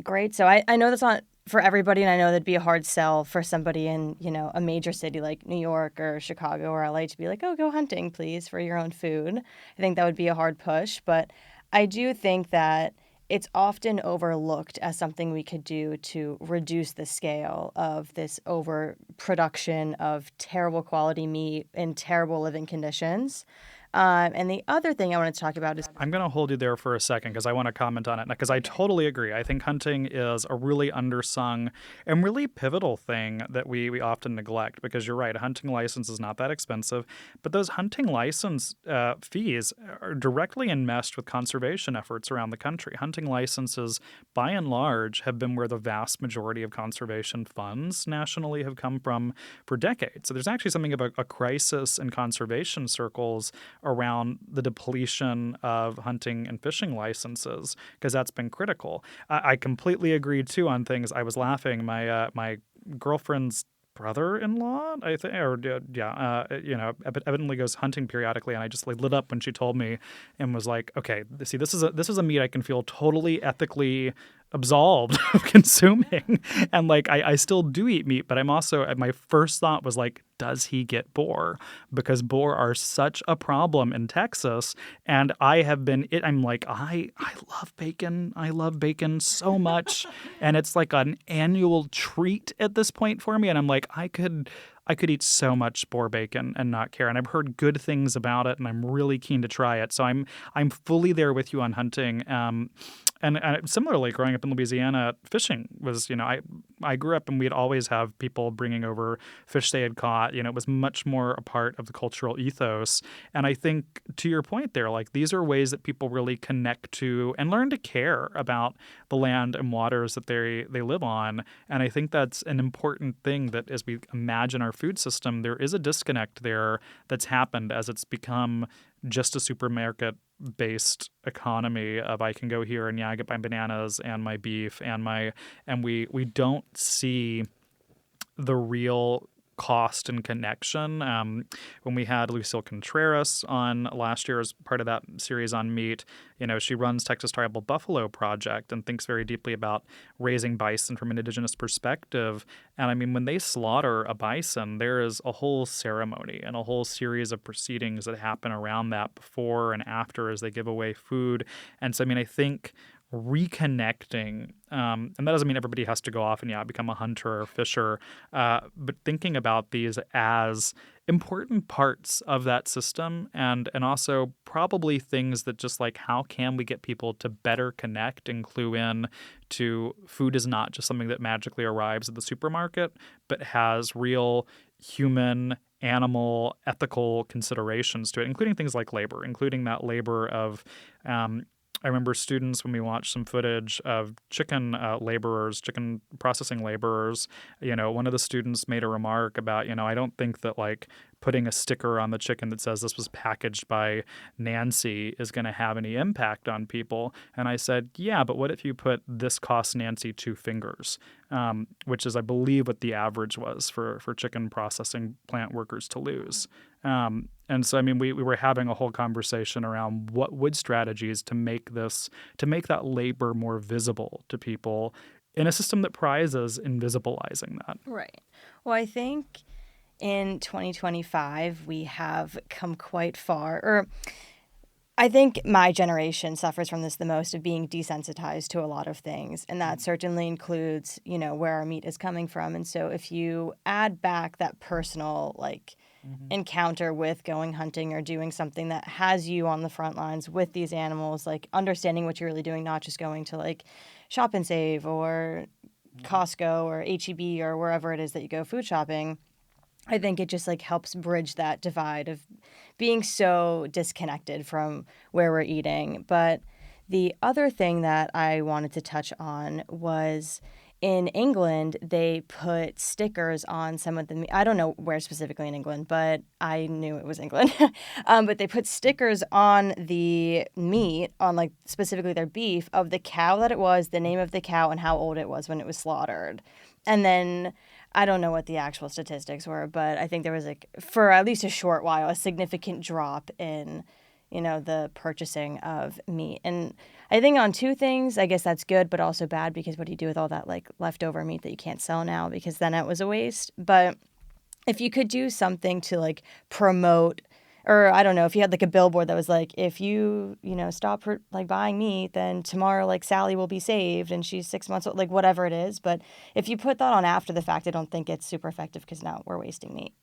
great. So I know that's not for everybody, and I know that'd be a hard sell for somebody in, a major city like New York or Chicago or LA to be like, oh, go hunting, please, for your own food. I think that would be a hard push, but I do think that it's often overlooked as something we could do to reduce the scale of this overproduction of terrible quality meat in terrible living conditions. And the other thing I wanted to talk about is I'm going to hold you there for a second because I want to comment on it because I totally agree. I think hunting is a really undersung and really pivotal thing that we often neglect because you're right, a hunting license is not that expensive, but those hunting license fees are directly enmeshed with conservation efforts around the country. Hunting licenses, by and large, have been where the vast majority of conservation funds nationally have come from for decades. So there's actually something of a crisis in conservation circles around the depletion of hunting and fishing licenses because that's been critical. I completely agree too on things. I was laughing. My girlfriend's brother-in-law, I think, or evidently goes hunting periodically, and I just lit up when she told me and was like, okay, see, this is a meat I can feel totally ethically absolved of consuming, and I still do eat meat, but I'm also my first thought was like, does he get boar? Because boar are such a problem in Texas, and I'm like, I love bacon. I love bacon so much, and it's like an annual treat at this point for me, and I'm like, I could eat so much boar bacon and not care. And I've heard good things about it, and I'm really keen to try it. So I'm fully there with you on hunting. And similarly, growing up in Louisiana, fishing was, I grew up and we'd always have people bringing over fish they had caught. It was much more a part of the cultural ethos. And I think to your point there, these are ways that people really connect to and learn to care about the land and waters that they live on. And I think that's an important thing that as we imagine our food system, there is a disconnect there that's happened as it's become just a supermarket-based economy of I can go here and I get my bananas and my beef and we don't see the real cost and connection. When we had Lucille Contreras on last year as part of that series on meat, she runs Texas Tribal Buffalo Project and thinks very deeply about raising bison from an indigenous perspective. And I mean, when they slaughter a bison, there is a whole ceremony and a whole series of proceedings that happen around that before and after as they give away food. And so, I mean, I think reconnecting, and that doesn't mean everybody has to go off and become a hunter or fisher, but thinking about these as important parts of that system and also probably things that just how can we get people to better connect and clue in to food is not just something that magically arrives at the supermarket, but has real human, animal, ethical considerations to it, including things like labor, including that labor of I remember students when we watched some footage of chicken laborers, chicken processing laborers, one of the students made a remark about, I don't think that putting a sticker on the chicken that says this was packaged by Nancy is going to have any impact on people. And I said, yeah, but what if you put this costs Nancy 2 fingers, which is, I believe, what the average was for chicken processing plant workers to lose. And so, I mean, we were having a whole conversation around what would strategies to make that labor more visible to people in a system that prizes invisibilizing that. Right. Well, I think in 2025, we have come quite far, or I think my generation suffers from this the most, of being desensitized to a lot of things. And that certainly includes, where our meat is coming from. And so if you add back that personal, encounter with going hunting or doing something that has you on the front lines with these animals, understanding what you're really doing, not just going to Shop and Save or Costco or H-E-B or wherever it is that you go food shopping, I think it just helps bridge that divide of being so disconnected from where we're eating. But the other thing that I wanted to touch on was in England, they put stickers on some of the meat. I don't know where specifically in England, but I knew it was England. But they put stickers on the meat, on specifically their beef, of the cow that it was, the name of the cow, and how old it was when it was slaughtered. And then I don't know what the actual statistics were, but I think there was for at least a short while a significant drop in the purchasing of meat. And I think on two things, I guess that's good, but also bad, because what do you do with all that like leftover meat that you can't sell now, because then it was a waste. But if you could do something to like promote, or I don't know, if you had like a billboard that was like, if you, stop like buying meat, then tomorrow like Sally will be saved and she's 6 months old, like whatever it is. But if you put that on after the fact, I don't think it's super effective, because now we're wasting meat.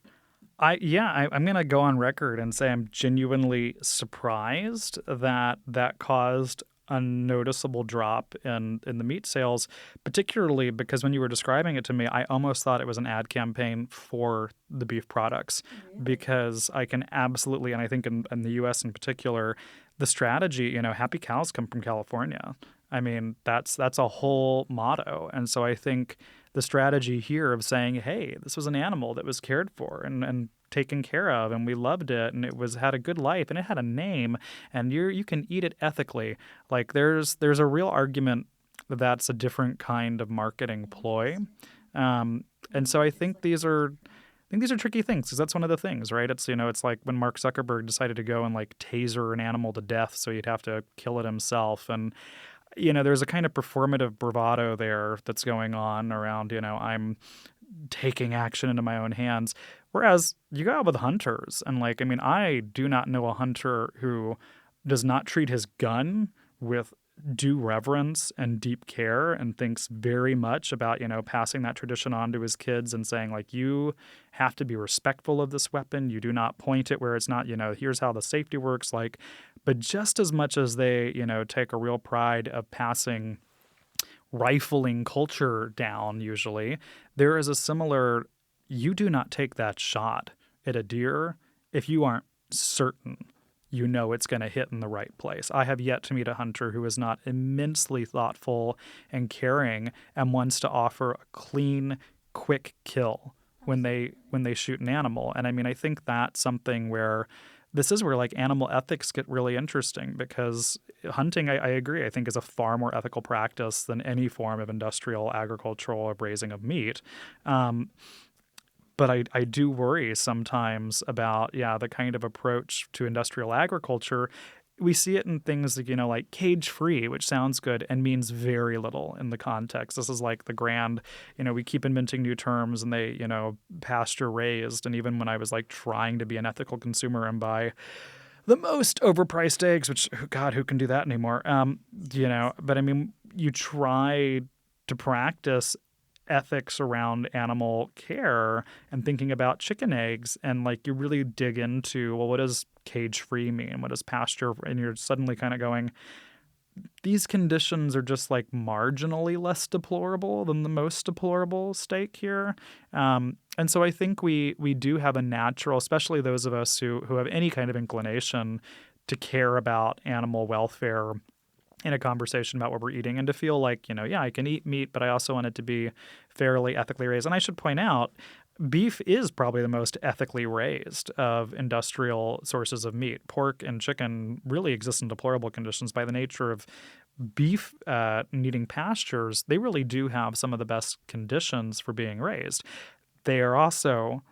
I'm going to go on record and say I'm genuinely surprised that that caused a noticeable drop in the meat sales, particularly because when you were describing it to me, I almost thought it was an ad campaign for the beef products. Because I can absolutely, and I think in the U.S. in particular, the strategy, happy cows come from California. I mean, that's a whole motto. And so I think the strategy here of saying, hey, this was an animal that was cared for and taken care of, and we loved it, and it had a good life, and it had a name, and you can eat it ethically. Like there's a real argument that that's a different kind of marketing ploy. And so I think these are tricky things, because that's one of the things, right? It's like when Mark Zuckerberg decided to go and like taser an animal to death so he'd have to kill it himself. And there's a kind of performative bravado there that's going on around, I'm taking action into my own hands. Whereas you go out with hunters, and I do not know a hunter who does not treat his gun with due reverence and deep care, and thinks very much about, passing that tradition on to his kids and saying, like, you have to be respectful of this weapon. You do not point it where it's not, here's how the safety works. But just as much as they, take a real pride of passing rifling culture down, usually, there is a similar, you do not take that shot at a deer if you aren't certain it's going to hit in the right place. I have yet to meet a hunter who is not immensely thoughtful and caring and wants to offer a clean, quick kill when they shoot an animal. And I think that's something where this is where animal ethics get really interesting, because hunting, I agree, I think is a far more ethical practice than any form of industrial agricultural or raising of meat. But I do worry sometimes about, the kind of approach to industrial agriculture. We see it in things like cage-free, which sounds good and means very little in the context. This is like the grand, we keep inventing new terms, and they, pasture-raised. And even when I was trying to be an ethical consumer and buy the most overpriced eggs, which, God, who can do that anymore? But you try to practice ethics around animal care and thinking about chicken eggs, and you really dig into, well, what does cage-free mean? What does pasture? And you're suddenly kind of going, these conditions are just marginally less deplorable than the most deplorable steak here. And so I think we do have a natural, especially those of us who have any kind of inclination to care about animal welfare in a conversation about what we're eating, and to feel like, I can eat meat, but I also want it to be fairly ethically raised. And I should point out, beef is probably the most ethically raised of industrial sources of meat. Pork and chicken really exist in deplorable conditions by the nature of beef needing pastures. They really do have some of the best conditions for being raised. They are also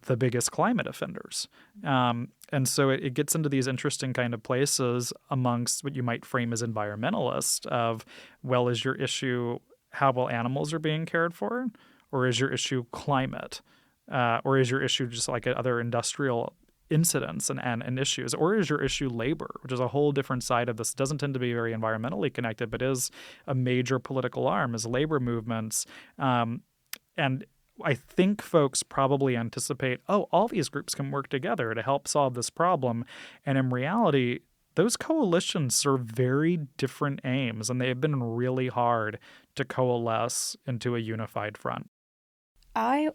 the biggest climate offenders. And so it gets into these interesting kind of places amongst what you might frame as environmentalists of, well, is your issue how well animals are being cared for? Or is your issue climate? Or is your issue just other industrial incidents and issues? Or is your issue labor, which is a whole different side of this? It doesn't tend to be very environmentally connected, but is a major political arm, is labor movements. And I think folks probably anticipate, all these groups can work together to help solve this problem. And in reality, those coalitions serve very different aims, and they've been really hard to coalesce into a unified front. I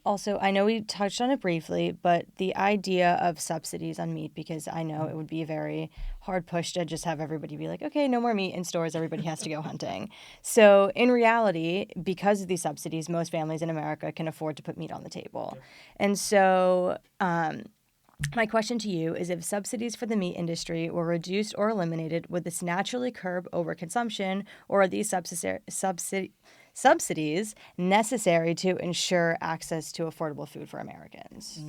know we touched on it briefly, but the idea of subsidies on meat, because I know it would be a very hard push to just have everybody be like, okay, no more meat in stores, everybody has to go hunting. So in reality, because of these subsidies, most families in America can afford to put meat on the table. And so my question to you is, if subsidies for the meat industry were reduced or eliminated, would this naturally curb overconsumption, or are these subsidies necessary to ensure access to affordable food for Americans?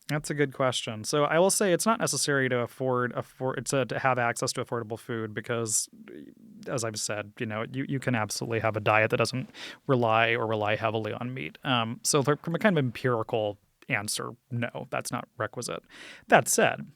That's a good question. So I will say it's not necessary to to have access to affordable food because, as I've said, you can absolutely have a diet that doesn't rely heavily on meat. So from a kind of empirical answer, no, that's not requisite. That said,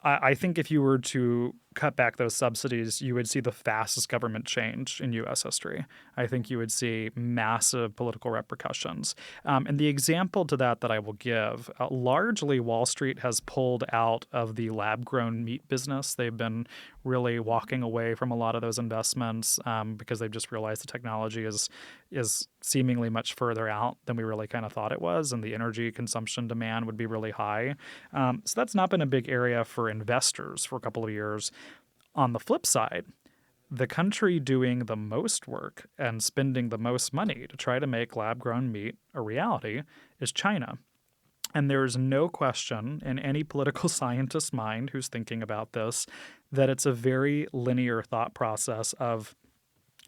I think if you were to cut back those subsidies, you would see the fastest government change in U.S. history. I think you would see massive political repercussions. And the example to that I will give, largely Wall Street has pulled out of the lab-grown meat business. They've been really walking away from a lot of those investments because they've just realized the technology is seemingly much further out than we really kind of thought it was, and the energy consumption demand would be really high. So that's not been a big area for investors for a couple of years. On the flip side, the country doing the most work and spending the most money to try to make lab-grown meat a reality is China. And there's no question in any political scientist's mind who's thinking about this that it's a very linear thought process of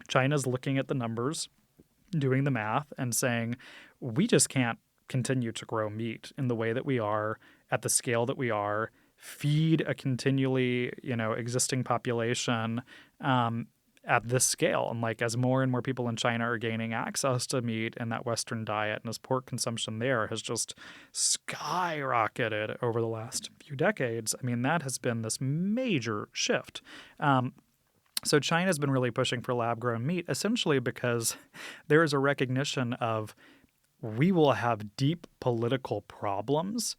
China's looking at the numbers, doing the math, and saying, we just can't continue to grow meat in the way that we are, at the scale that we are, feed a continually, existing population at this scale. And as more and more people in China are gaining access to meat and that Western diet, and as pork consumption there has just skyrocketed over the last few decades, that has been this major shift. So China's been really pushing for lab-grown meat, essentially because there is a recognition of we will have deep political problems,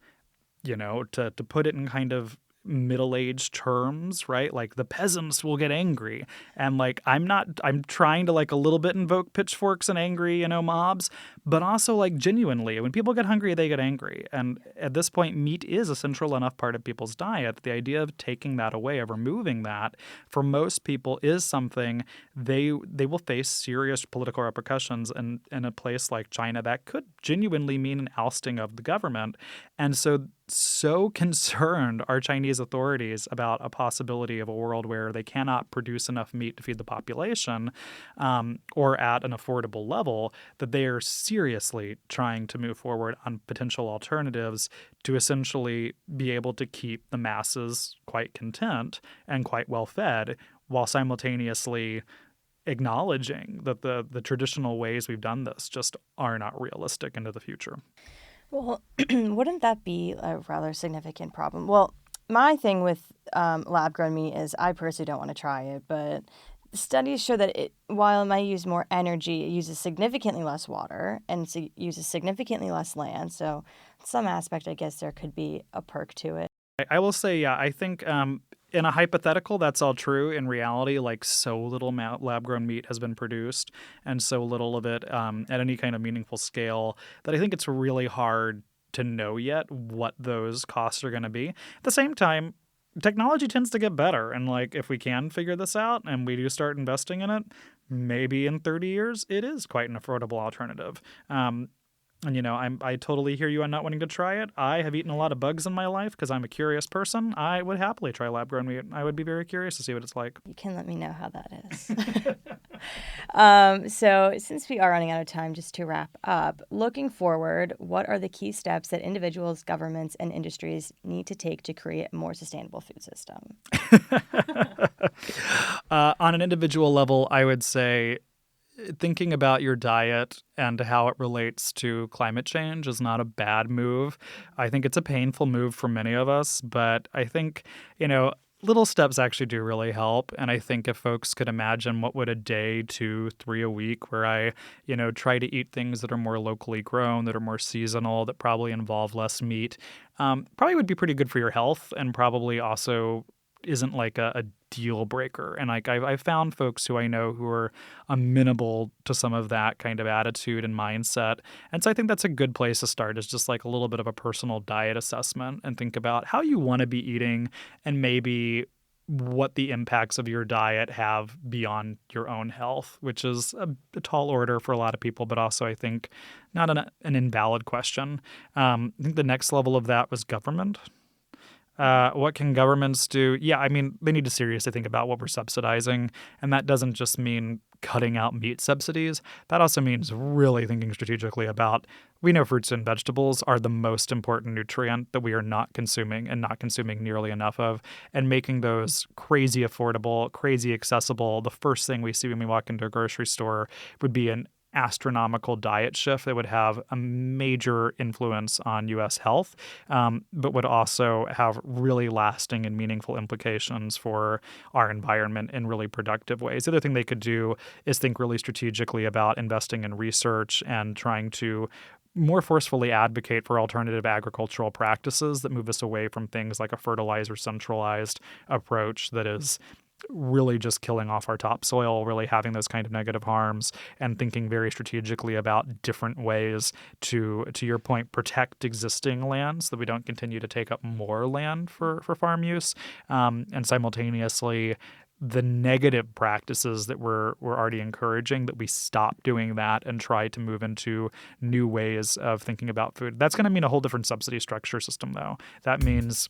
to put it in kind of middle-aged terms, right? The peasants will get angry. And I'm trying to a little bit invoke pitchforks and angry, mobs, but also genuinely, when people get hungry, they get angry. And at this point, meat is a central enough part of people's diet. The idea of taking that away, of removing that, for most people is something they will face serious political repercussions in a place like China that could genuinely mean an ousting of the government. And so concerned are Chinese authorities about a possibility of a world where they cannot produce enough meat to feed the population or at an affordable level that they are seriously trying to move forward on potential alternatives to essentially be able to keep the masses quite content and quite well fed while simultaneously acknowledging that the traditional ways we've done this just are not realistic into the future. Well, wouldn't that be a rather significant problem? Well, my thing with lab-grown meat is I personally don't want to try it, but studies show that while it might use more energy, it uses significantly less water and uses significantly less land. So in some aspect, I guess there could be a perk to it. I will say, yeah, I think in a hypothetical, that's all true. In reality, so little lab-grown meat has been produced and so little of it at any kind of meaningful scale that I think it's really hard to know yet what those costs are going to be. At the same time, technology tends to get better. And if we can figure this out and we do start investing in it, maybe in 30 years, it is quite an affordable alternative. And, I totally hear you on not wanting to try it. I have eaten a lot of bugs in my life because I'm a curious person. I would happily try lab-grown meat. I would be very curious to see what it's like. You can let me know how that is. So since we are running out of time, just to wrap up, looking forward, what are the key steps that individuals, governments, and industries need to take to create a more sustainable food system? On an individual level, I would say thinking about your diet and how it relates to climate change is not a bad move. I think it's a painful move for many of us, but I think, little steps actually do really help. And I think if folks could imagine what would a day, 2, 3 a week where I, try to eat things that are more locally grown, that are more seasonal, that probably involve less meat, probably would be pretty good for your health and probably also isn't a deal breaker. And I've found folks who I know who are amenable to some of that kind of attitude and mindset. And so I think that's a good place to start, is just a little bit of a personal diet assessment and think about how you want to be eating and maybe what the impacts of your diet have beyond your own health, which is a tall order for a lot of people, but also I think not an invalid question. I think the next level of that was government. What can governments do? Yeah, I mean, they need to seriously think about what we're subsidizing. And that doesn't just mean cutting out meat subsidies. That also means really thinking strategically about, we know fruits and vegetables are the most important nutrient that we are not consuming and not consuming nearly enough of. And making those crazy affordable, crazy accessible, the first thing we see when we walk into a grocery store would be an astronomical diet shift that would have a major influence on U.S. health, but would also have really lasting and meaningful implications for our environment in really productive ways. The other thing they could do is think really strategically about investing in research and trying to more forcefully advocate for alternative agricultural practices that move us away from things like a fertilizer centralized approach that is really just killing off our topsoil, really having those kind of negative harms, and thinking very strategically about different ways to your point, protect existing land so that we don't continue to take up more land for farm use, and simultaneously the negative practices that we're already encouraging, that we stop doing that and try to move into new ways of thinking about food. That's going to mean a whole different subsidy structure system, though. That means,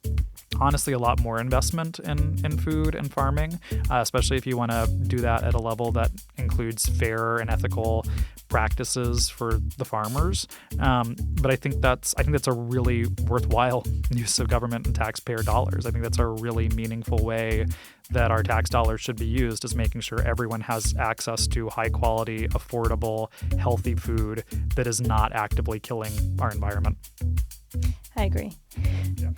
honestly, a lot more investment in food and farming, especially if you want to do that at a level that includes fair and ethical practices for the farmers. But I think that's a really worthwhile use of government and taxpayer dollars. I think that's a really meaningful way that our tax dollars should be used, is making sure everyone has access to high quality, affordable, healthy food that is not actively killing our environment. I agree. Yeah.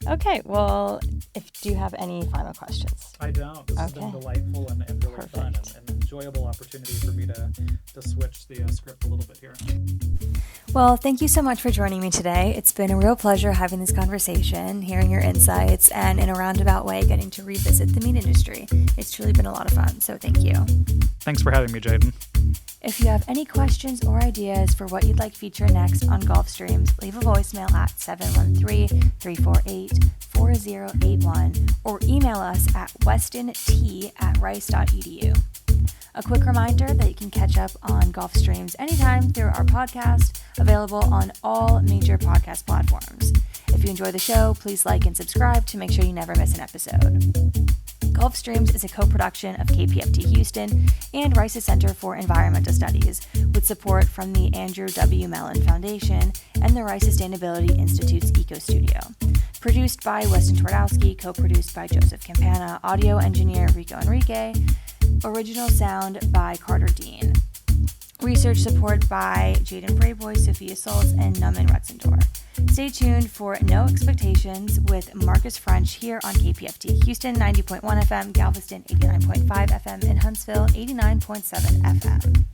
Okay, well, do you have any final questions? I don't. This has been delightful and really Perfect. fun and an enjoyable opportunity for me to switch the script a little bit here. Well, thank you so much for joining me today. It's been a real pleasure having this conversation, hearing your insights, and in a roundabout way, getting to revisit the meat industry. It's truly been a lot of fun, so thank you. Thanks for having me, Jadyn. If you have any questions or ideas for what you'd like featured next on Gulf Streams, leave a voicemail at 713-348-4081 or email us at weston.t@rice.edu. A quick reminder that you can catch up on Gulf Streams anytime through our podcast, available on all major podcast platforms. If you enjoy the show, please like and subscribe to make sure you never miss an episode. Gulf Streams is a co-production of KPFT Houston and Rice's Center for Environmental Studies, with support from the Andrew W. Mellon Foundation and the Rice Sustainability Institute's Eco Studio. Produced by Weston Twardowski, co-produced by Joseph Campana, audio engineer Rico Enrique, original sound by Carter Dean. Research support by Jadyn Brayboy, Sophia Solz, and Numan Retzendor. Stay tuned for No Expectations with Marcus French here on KPFT Houston 90.1 FM, Galveston 89.5 FM, and Huntsville 89.7 FM.